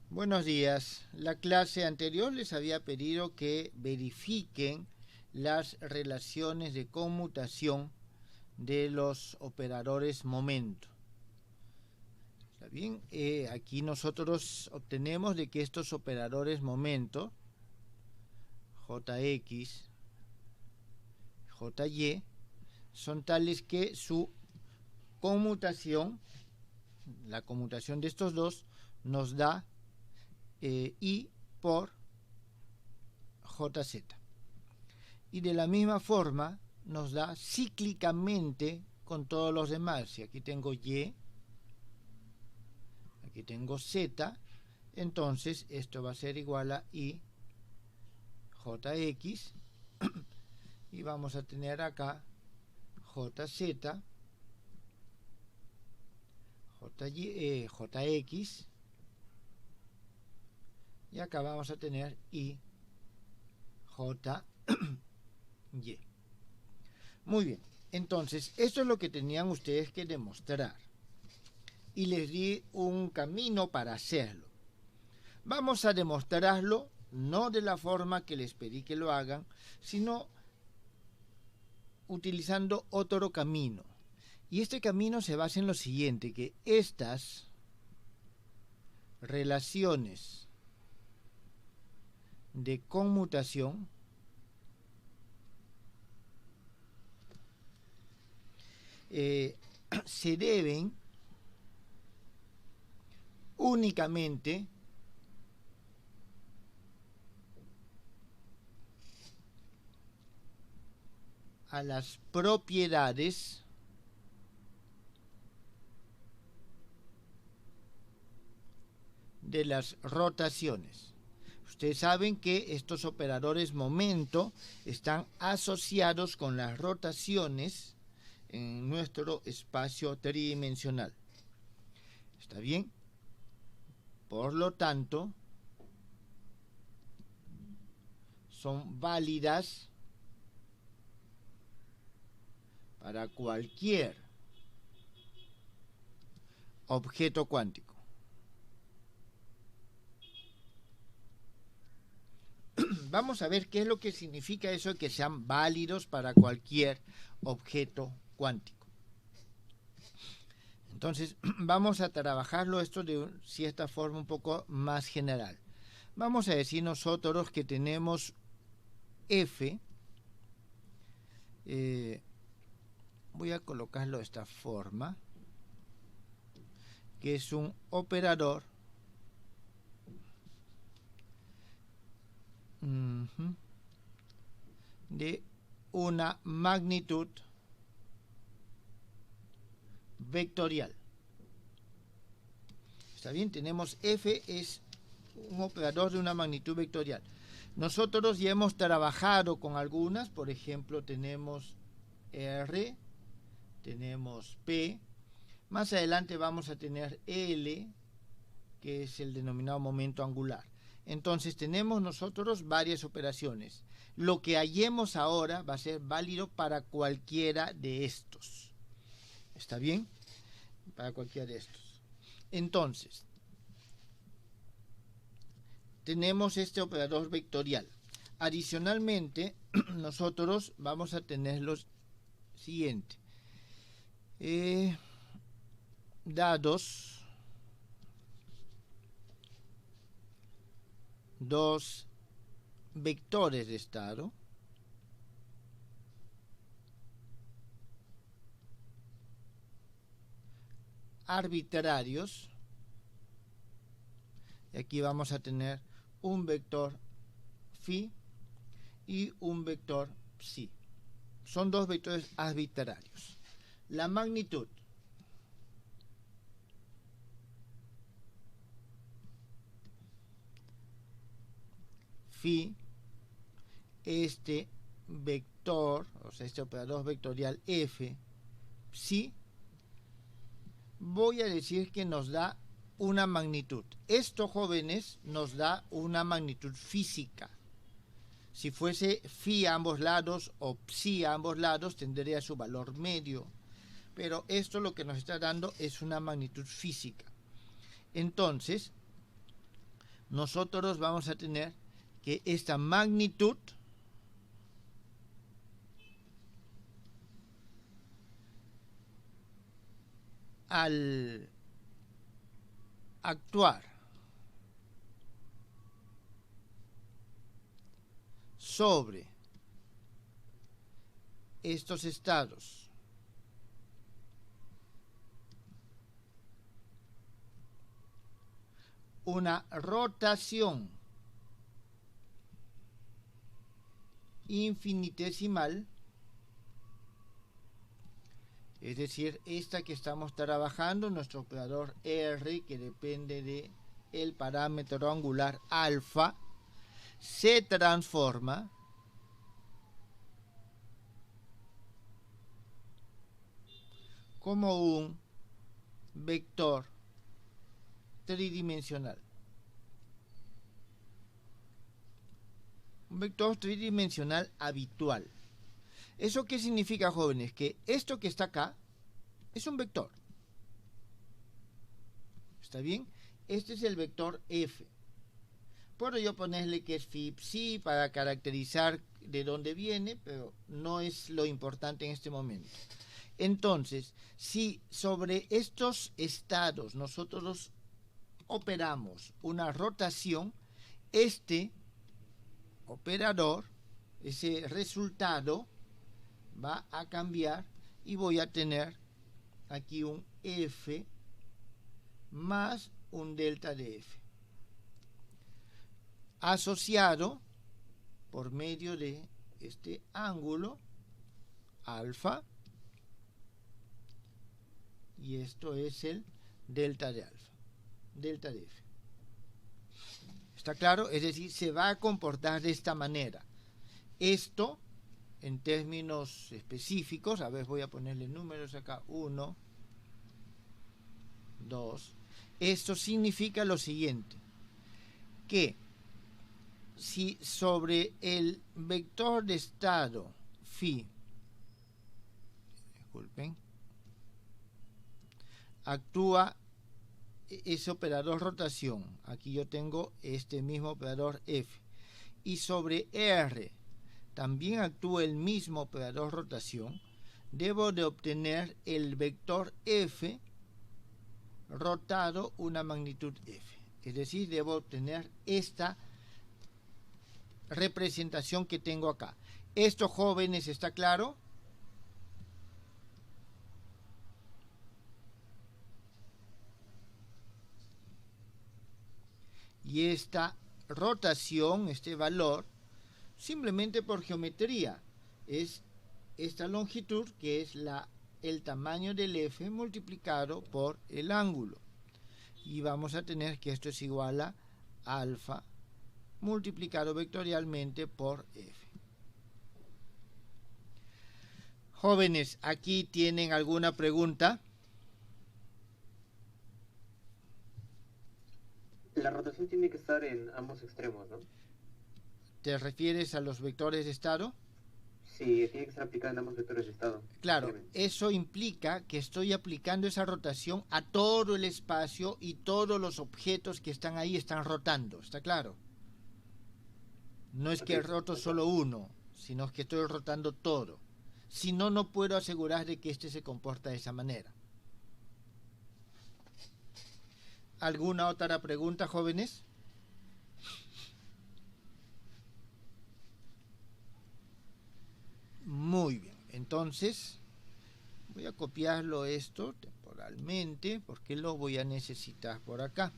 Buenos días. La clase anterior les había pedido que verifiquen las relaciones de conmutación de los operadores momento. ¿Está bien? Aquí nosotros obtenemos de que estos operadores momento, Jx, Jy, son tales que su conmutación, la conmutación de estos dos, nos da I por Jz. Y de la misma forma nos da cíclicamente con todos los demás. Si aquí tengo Y, aquí tengo Z, entonces esto va a ser igual a I Jx y vamos a tener acá Jz, Jx, y acá vamos a tener I Jy. Muy bien, entonces esto es lo que tenían ustedes que demostrar y les di un camino para hacerlo. Vamos a demostrarlo no de la forma que les pedí que lo hagan, sino utilizando otro camino. Y este camino se basa en lo siguiente, que estas relaciones de conmutación se deben únicamente a las propiedades de las rotaciones. Ustedes saben que estos operadores momento están asociados con las rotaciones en nuestro espacio tridimensional. ¿Está bien? Por lo tanto, son válidas para cualquier objeto cuántico. Vamos a ver qué es lo que significa eso de que sean válidos para cualquier objeto cuántico. Entonces, vamos a trabajarlo esto de cierta forma un poco más general. Vamos a decir nosotros que tenemos F, voy a colocarlo de esta forma, que es un operador de una magnitud vectorial. ¿Está bien? Tenemos F es un operador de una magnitud vectorial. Nosotros ya hemos trabajado con algunas, por ejemplo, tenemos R, tenemos P, más adelante vamos a tener L, que es el denominado momento angular. Entonces tenemos nosotros varias operaciones. Lo que hallemos ahora va a ser válido para cualquiera de estos. ¿Está bien? Para cualquiera de estos. Entonces, tenemos este operador vectorial. Adicionalmente, nosotros vamos a tener lo siguiente. Dados dos vectores de estado arbitrarios, y aquí vamos a tener un vector phi y un vector psi. Son dos vectores arbitrarios. La magnitud phi, este vector, o sea, este operador vectorial f, psi, voy a decir que nos da una magnitud. Esto, jóvenes, nos da una magnitud física. Si fuese phi a ambos lados o psi a ambos lados, tendría su valor medio. Pero esto lo que nos está dando es una magnitud física. Entonces, nosotros vamos a tener que esta magnitud al actuar sobre estos estados una rotación infinitesimal, es decir, esta que estamos trabajando, nuestro operador R, que depende de el parámetro angular alfa, se transforma como un vector tridimensional. Un vector tridimensional habitual. ¿Eso qué significa, jóvenes? Que esto que está acá es un vector. ¿Está bien? Este es el vector F. Puedo yo ponerle que es phi psi para caracterizar de dónde viene, pero no es lo importante en este momento. Entonces, si sobre estos estados nosotros operamos una rotación, este operador, ese resultado, va a cambiar y voy a tener aquí un F más un delta de F, asociado por medio de este ángulo alfa, y esto es el delta de alfa, delta de F. ¿Está claro? Es decir, se va a comportar de esta manera. Esto, en términos específicos, a ver, voy a ponerle números acá, 1, 2. Esto significa lo siguiente, que si sobre el vector de estado phi, disculpen, actúa ese operador rotación, aquí yo tengo este mismo operador F, y sobre R también actúa el mismo operador rotación, debo de obtener el vector F rotado una magnitud F, es decir, debo obtener esta representación que tengo acá. ¿Esto, jóvenes, está claro? Y esta rotación, este valor, simplemente por geometría, es esta longitud que es el tamaño del F multiplicado por el ángulo. Y vamos a tener que esto es igual a alfa multiplicado vectorialmente por F. Jóvenes, ¿aquí tienen alguna pregunta? La rotación tiene que estar en ambos extremos, ¿no? ¿Te refieres a los vectores de estado? Sí, tiene que estar aplicada en ambos vectores de estado. Claro, eso implica que estoy aplicando esa rotación a todo el espacio y todos los objetos que están ahí están rotando, ¿está claro? No es que roto solo uno, sino que estoy rotando todo. Si no, no puedo asegurar de que este se comporta de esa manera. ¿Alguna otra pregunta, jóvenes? Muy bien, entonces voy a copiarlo esto temporalmente porque lo voy a necesitar por acá.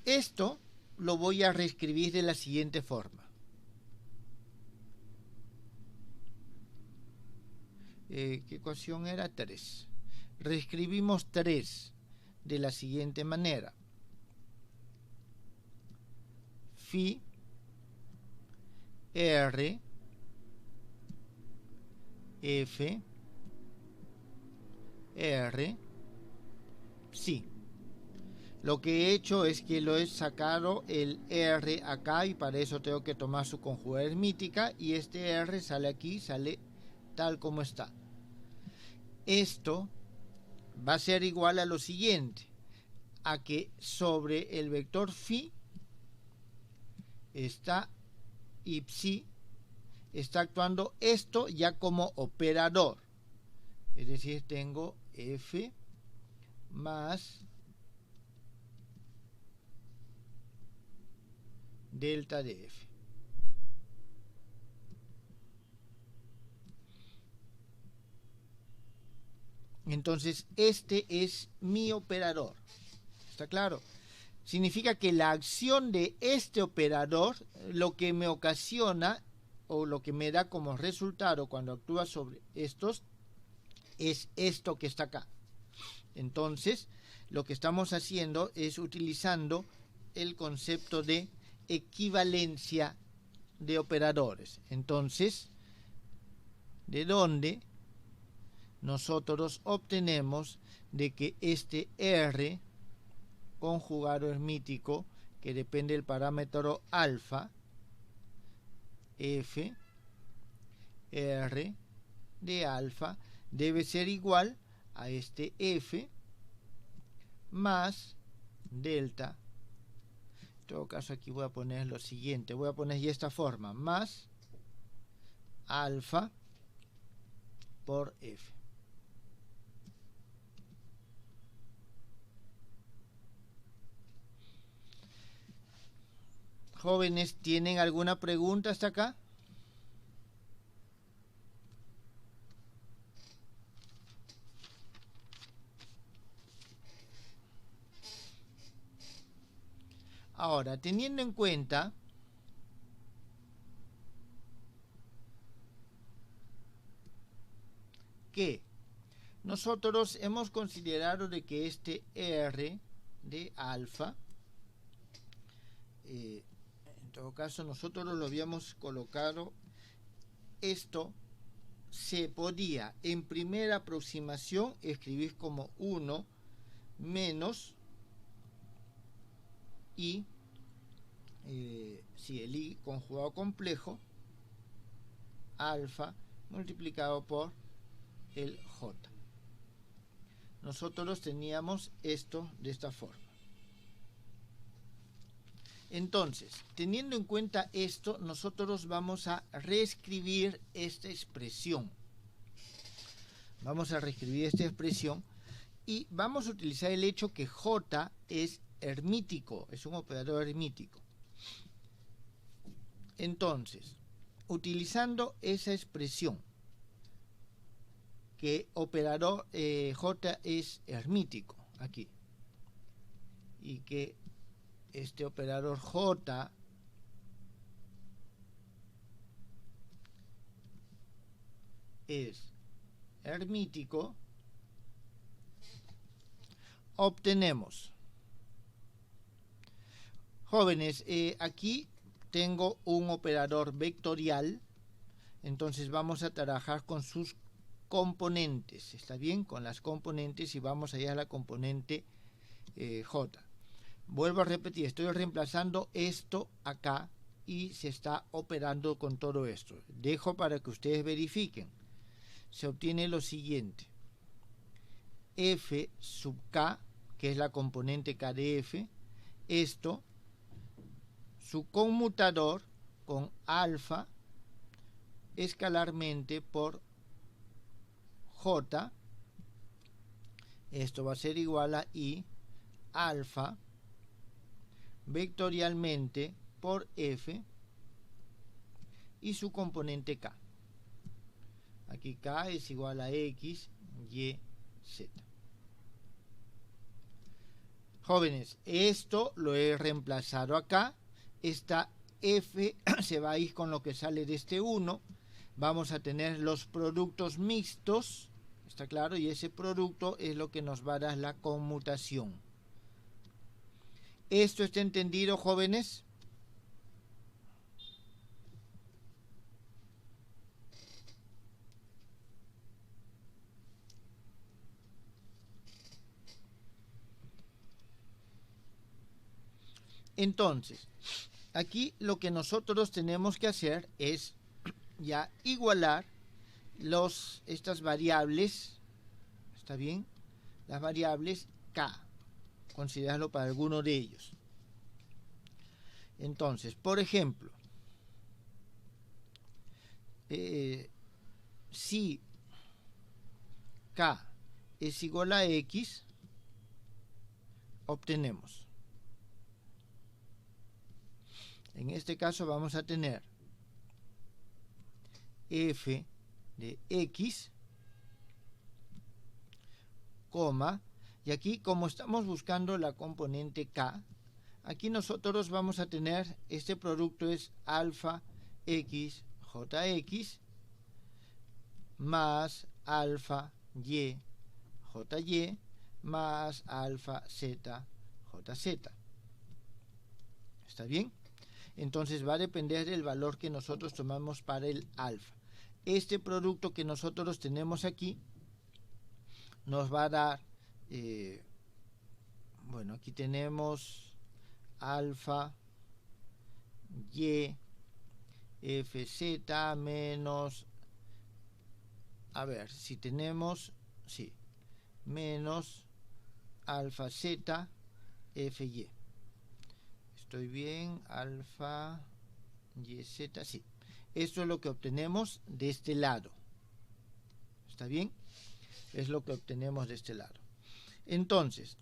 Esto lo voy a reescribir de la siguiente forma. ¿Qué ecuación era? 3. Reescribimos 3 de la siguiente manera. Phi R F R psi. Lo que he hecho es que lo he sacado el R acá y para eso tengo que tomar su conjugada hermítica y este R sale aquí, sale tal como está. Esto va a ser igual a lo siguiente, a que sobre el vector phi está ipsi, está actuando esto ya como operador. Es decir, tengo F más delta de F. Entonces, este es mi operador. ¿Está claro? Significa que la acción de este operador, lo que me ocasiona o lo que me da como resultado cuando actúa sobre estos, es esto que está acá. Entonces, lo que estamos haciendo es utilizando el concepto de equivalencia de operadores. Entonces, ¿de dónde nosotros obtenemos de que este R conjugado hermítico, que depende del parámetro alfa, F, R de alfa, debe ser igual a este F más delta? En todo caso, aquí voy a poner lo siguiente, voy a poner de esta forma, más alfa por F. Jóvenes, ¿tienen alguna pregunta hasta acá? Ahora, teniendo en cuenta que nosotros hemos considerado de que este R de alfa, en todo caso nosotros lo habíamos colocado, esto se podía en primera aproximación escribir como 1 menos I, si el I conjugado complejo, alfa multiplicado por el J. Nosotros teníamos esto de esta forma. Entonces, teniendo en cuenta esto, nosotros vamos a reescribir esta expresión. Vamos a reescribir esta expresión y vamos a utilizar el hecho que J es hermítico, es un operador hermítico. Entonces, utilizando esa expresión, que operador J es hermítico, aquí, y que este operador J es hermítico, obtenemos, jóvenes, aquí tengo un operador vectorial, entonces vamos a trabajar con sus componentes, ¿está bien? Con las componentes, y vamos allá a la componente J. Vuelvo a repetir, estoy reemplazando esto acá y se está operando con todo esto. Dejo para que ustedes verifiquen. Se obtiene lo siguiente. F sub K, que es la componente K de F, esto, su conmutador con alfa escalarmente por J, esto va a ser igual a I alfa vectorialmente por F y su componente K. Aquí K es igual a X, Y, Z. Jóvenes, esto lo he reemplazado acá. Esta F se va a ir con lo que sale de este 1. Vamos a tener los productos mixtos, ¿está claro? Y ese producto es lo que nos va a dar la conmutación. ¿Esto está entendido, jóvenes? Entonces, aquí lo que nosotros tenemos que hacer es ya igualar estas variables, ¿está bien? Las variables K, considerarlo para alguno de ellos. Entonces, por ejemplo, si K es igual a X, obtenemos. En este caso vamos a tener f de X, coma, y aquí como estamos buscando la componente K, aquí nosotros vamos a tener, este producto es alfa X JX más alfa Y JY más alfa Z JZ. ¿Está bien? Entonces va a depender del valor que nosotros tomamos para el alfa. Este producto que nosotros tenemos aquí nos va a dar, bueno, aquí tenemos alfa Y FZ menos, a ver, si tenemos, sí, menos alfa Z FY. Estoy bien, alfa YZ, sí. Esto es lo que obtenemos de este lado. ¿Está bien? Es lo que obtenemos de este lado. Entonces,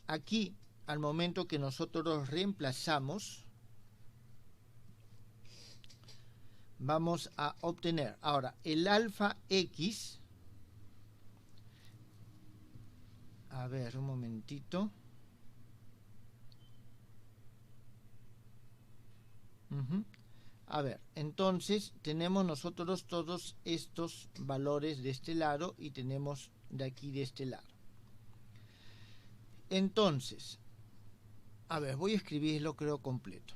aquí, al momento que nosotros reemplazamos, vamos a obtener, ahora, el alfa X, a ver, un momentito. A ver, entonces tenemos nosotros todos estos valores de este lado y tenemos de aquí de este lado. Entonces, a ver, voy a escribirlo creo completo.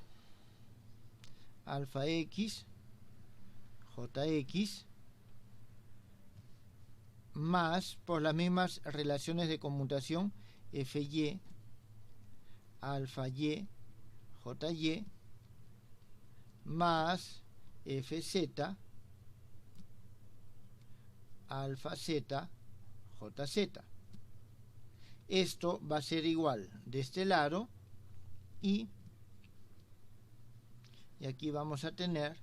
Alfa X, JX, más, por las mismas relaciones de conmutación, FY, alfa Y, JY, más FZ, alfa Z, JZ. Esto va a ser igual de este lado y aquí vamos a tener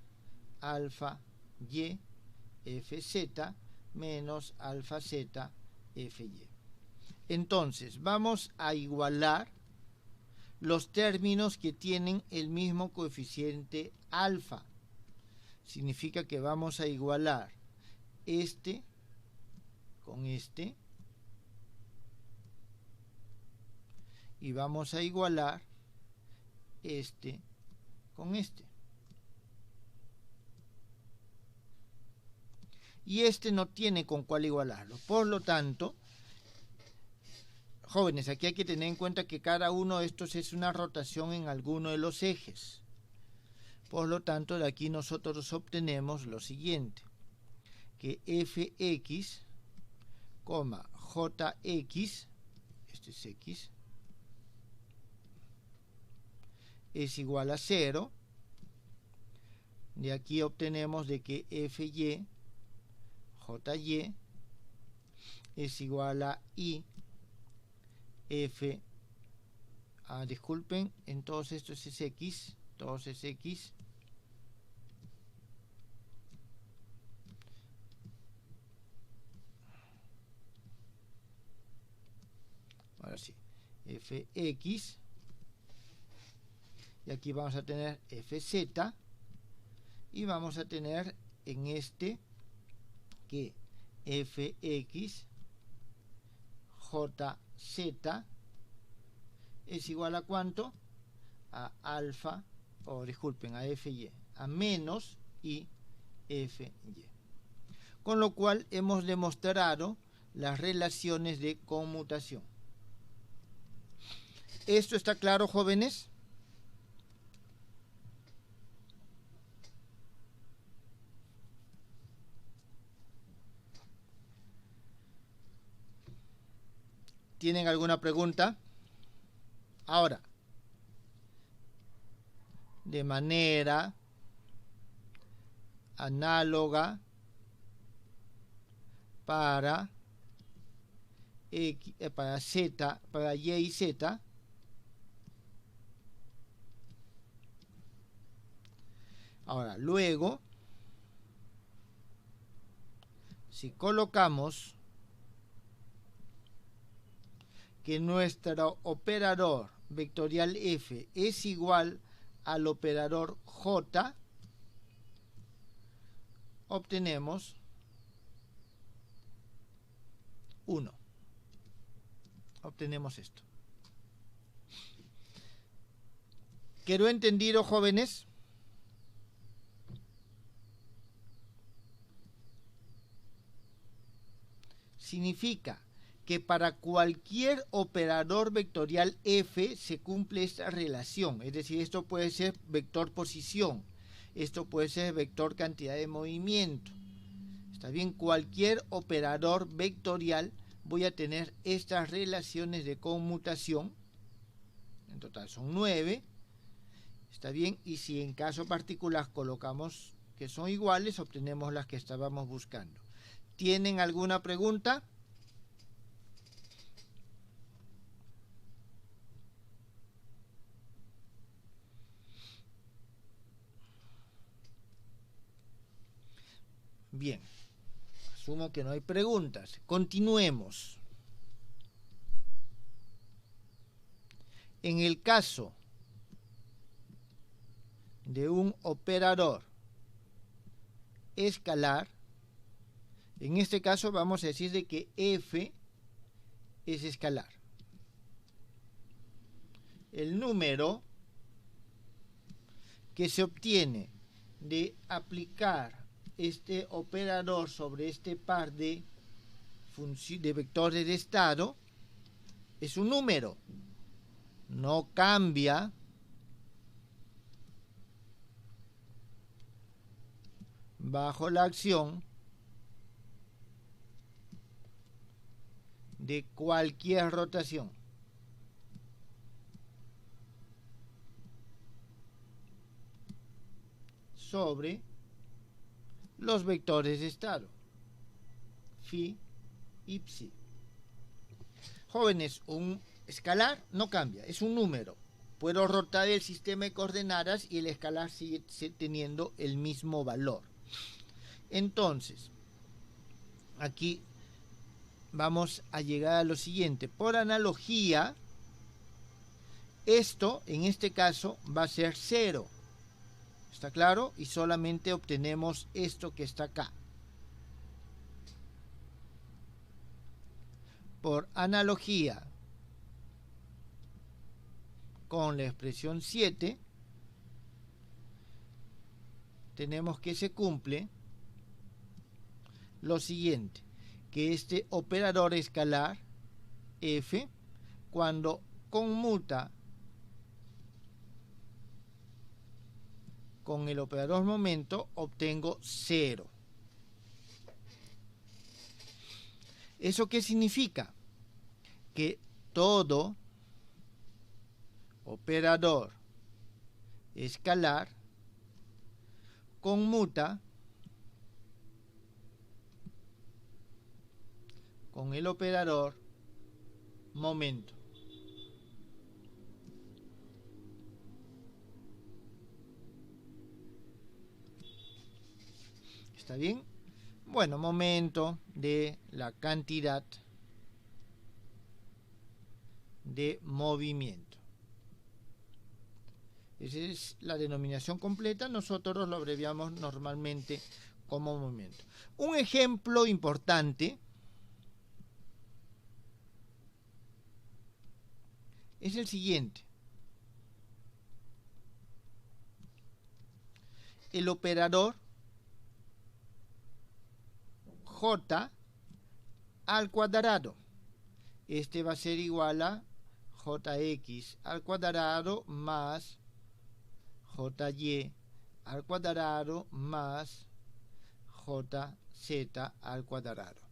alfa Y FZ menos alfa Z FY. Entonces vamos a igualar los términos que tienen el mismo coeficiente alfa. Significa que vamos a igualar este con este y vamos a igualar este con este. Y este no tiene con cuál igualarlo. Por lo tanto, jóvenes, aquí hay que tener en cuenta que cada uno de estos es una rotación en alguno de los ejes. Por lo tanto, de aquí nosotros obtenemos lo siguiente, que fx, jx, este es x, es igual a 0. De aquí obtenemos de que fy, jy, es igual a i, disculpen, entonces esto es x, entonces x, ahora sí, fx, y aquí vamos a tener fz, y vamos a tener en este que fx, jz, es igual a ¿cuánto? A alfa, o disculpen, a fy, a menos i fy. Con lo cual hemos demostrado las relaciones de conmutación. ¿Esto está claro, jóvenes? ¿Tienen alguna pregunta? Ahora, de manera análoga para X, para Z, para Y y Z, Ahora, luego, si colocamos que nuestro operador vectorial f es igual al operador j, obtenemos 1. Obtenemos esto. ¿Quedó entendido, jóvenes? Significa que para cualquier operador vectorial f se cumple esta relación. Es decir, esto puede ser vector posición, esto puede ser vector cantidad de movimiento. Está bien, cualquier operador vectorial voy a tener estas relaciones de conmutación. En total son 9. Está bien, y si en caso particular colocamos que son iguales, obtenemos las que estábamos buscando. ¿Tienen alguna pregunta? Bien, asumo que no hay preguntas. Continuemos. En el caso de un operador escalar, en este caso vamos a decir de que f es escalar. El número que se obtiene de aplicar este operador sobre este par de vectores de estado es un número. No cambia bajo la acción de cualquier rotación. Sobre los vectores de estado, phi y psi. Jóvenes, un escalar no cambia, es un número. Puedo rotar el sistema de coordenadas y el escalar sigue teniendo el mismo valor. Entonces, aquí vamos a llegar a lo siguiente. Por analogía, esto, en este caso, va a ser 0. ¿Está claro? Y solamente obtenemos esto que está acá. Por analogía con la expresión 7, tenemos que se cumple lo siguiente, que este operador escalar f, cuando conmuta con el operador momento, obtengo 0. ¿Eso qué significa? Que todo operador escalar conmuta con el operador momento. ¿Está bien? Bueno, momento de la cantidad de movimiento. Esa es la denominación completa, nosotros lo abreviamos normalmente como movimiento. Un ejemplo importante es el siguiente. El operador j al cuadrado. Este va a ser igual a jx al cuadrado más jy al cuadrado más jz al cuadrado.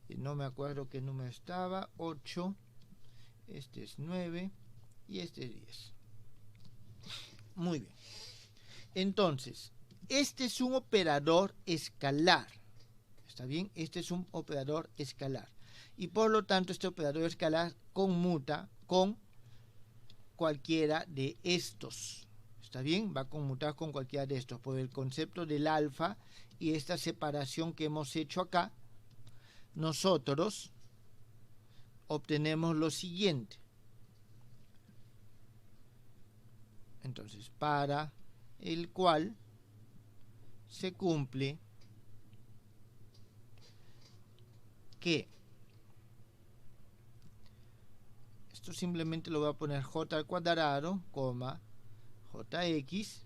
No me acuerdo qué número estaba, 8, este es 9 y este es 10. Muy bien. Entonces, este es un operador escalar. ¿Está bien? Este es un operador escalar. Y por lo tanto, este operador escalar conmuta con cualquiera de estos. ¿Está ¿Está bien? Va a conmutar con cualquiera de estos por el concepto del alfa y esta separación que hemos hecho acá. Nosotros obtenemos lo siguiente. Entonces, para el cual se cumple que esto simplemente lo voy a poner j al cuadrado, coma, jx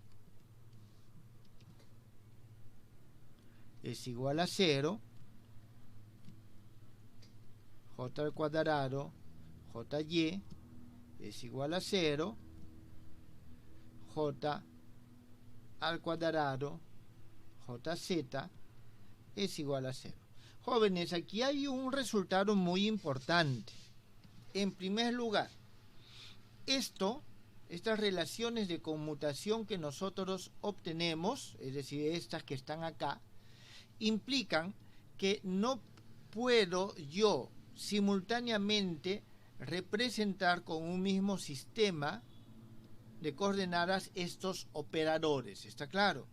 es igual a 0, j al cuadrado, jy es igual a 0, j al cuadrado, jz es igual a 0. Jóvenes, aquí hay un resultado muy importante. En primer lugar, estas relaciones de conmutación que nosotros obtenemos, es decir, estas que están acá, implican que no puedo yo simultáneamente representar con un mismo sistema de coordenadas estos operadores. ¿Está claro?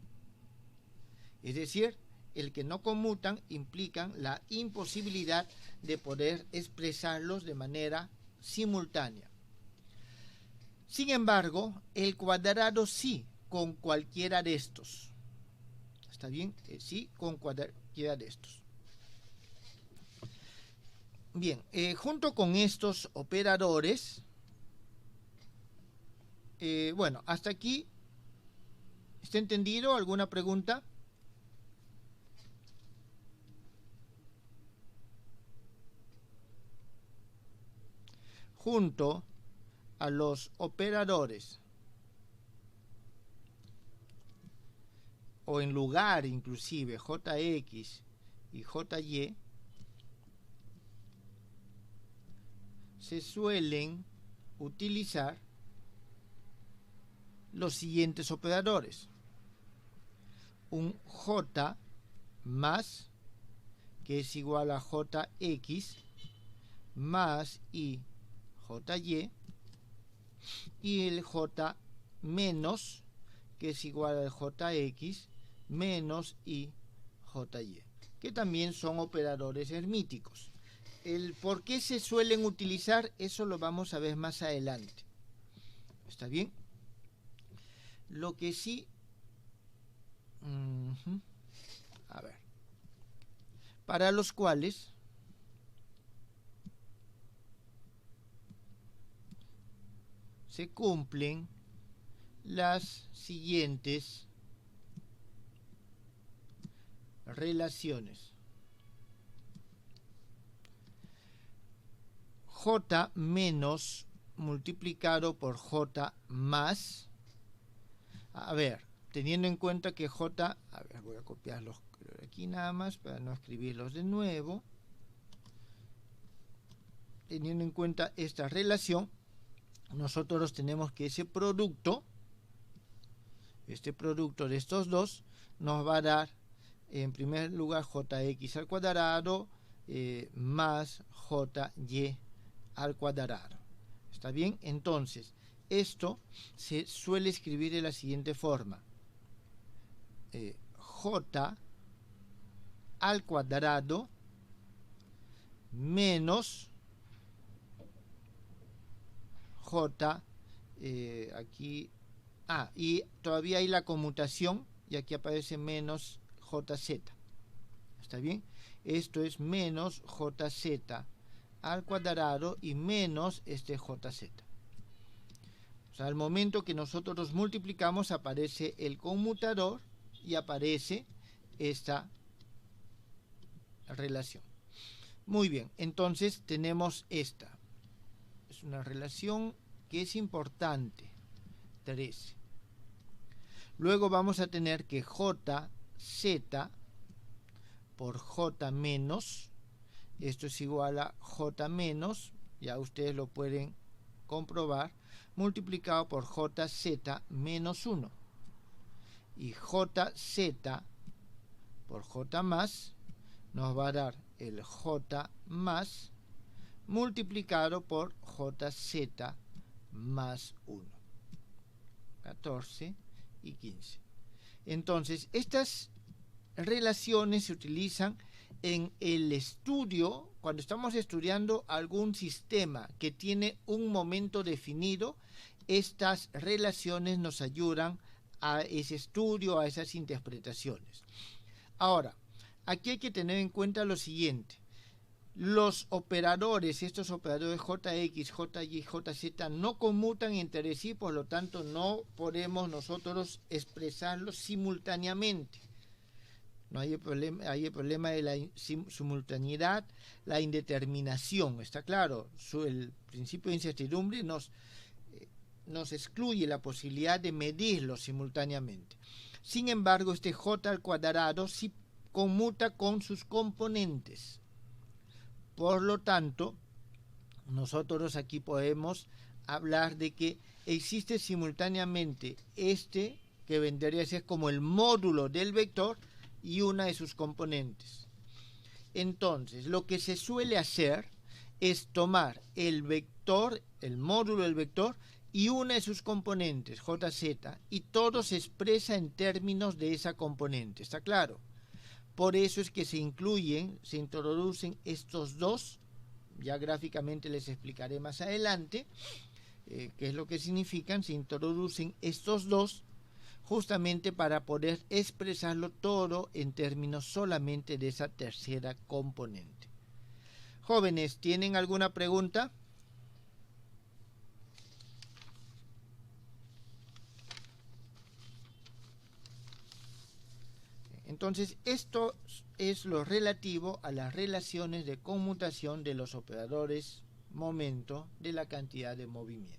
Es decir, el que no conmutan implican la imposibilidad de poder expresarlos de manera simultánea. Sin embargo, el cuadrado sí con cualquiera de estos. ¿Está bien? Sí con cualquiera de estos. Bien, junto con estos operadores, bueno, hasta aquí, ¿está entendido? ¿Alguna pregunta? Junto a los operadores, o en lugar inclusive jx y jy, se suelen utilizar los siguientes operadores. Un j más, que es igual a jx, más i jy, y el j menos, que es igual al jx, menos i jy, que también son operadores hermíticos. El por qué se suelen utilizar, eso lo vamos a ver más adelante. ¿Está bien? Lo que sí... a ver. Para los cuales se cumplen las siguientes relaciones. J menos multiplicado por J más. A ver, teniendo en cuenta que J, a ver, voy a copiarlos aquí nada más para no escribirlos de nuevo. Teniendo en cuenta esta relación, nosotros tenemos que ese producto, este producto de estos dos, nos va a dar, en primer lugar, jx al cuadrado más jy al cuadrado. ¿Está bien? Entonces, esto se suele escribir de la siguiente forma. J al cuadrado menos J, aquí, y todavía hay la conmutación, y aquí aparece menos JZ. ¿Está bien? Esto es menos JZ al cuadrado y menos este JZ. O sea, al momento que nosotros multiplicamos aparece el conmutador y aparece esta relación. Muy bien, entonces tenemos esta. Es una relación que es importante, 13. Luego vamos a tener que JZ por J menos, esto es igual a J menos, ya ustedes lo pueden comprobar, multiplicado por JZ menos 1. Y JZ por J más nos va a dar el J más multiplicado por JZ más 1. 14. y 15. Entonces, estas relaciones se utilizan en el estudio, cuando estamos estudiando algún sistema que tiene un momento definido. Estas relaciones nos ayudan a ese estudio, a esas interpretaciones. Ahora, aquí hay que tener en cuenta lo siguiente. Los operadores, estos operadores JX, JY, JZ, no conmutan entre sí, por lo tanto no podemos nosotros expresarlos simultáneamente. No hay el problema de la simultaneidad, la indeterminación, está claro. El principio de incertidumbre nos excluye la posibilidad de medirlos simultáneamente. Sin embargo, este J al cuadrado sí conmuta con sus componentes. Por lo tanto, nosotros aquí podemos hablar de que existe simultáneamente este, que vendría a ser como el módulo del vector, y una de sus componentes. Entonces, lo que se suele hacer es tomar el vector, el módulo del vector, y una de sus componentes, JZ, y todo se expresa en términos de esa componente, ¿está claro? Por eso es que se introducen estos dos, ya gráficamente les explicaré más adelante qué es lo que significan. Se introducen estos dos justamente para poder expresarlo todo en términos solamente de esa tercera componente. Jóvenes, ¿tienen alguna pregunta? Entonces, esto es lo relativo a las relaciones de conmutación de los operadores momento de la cantidad de movimiento.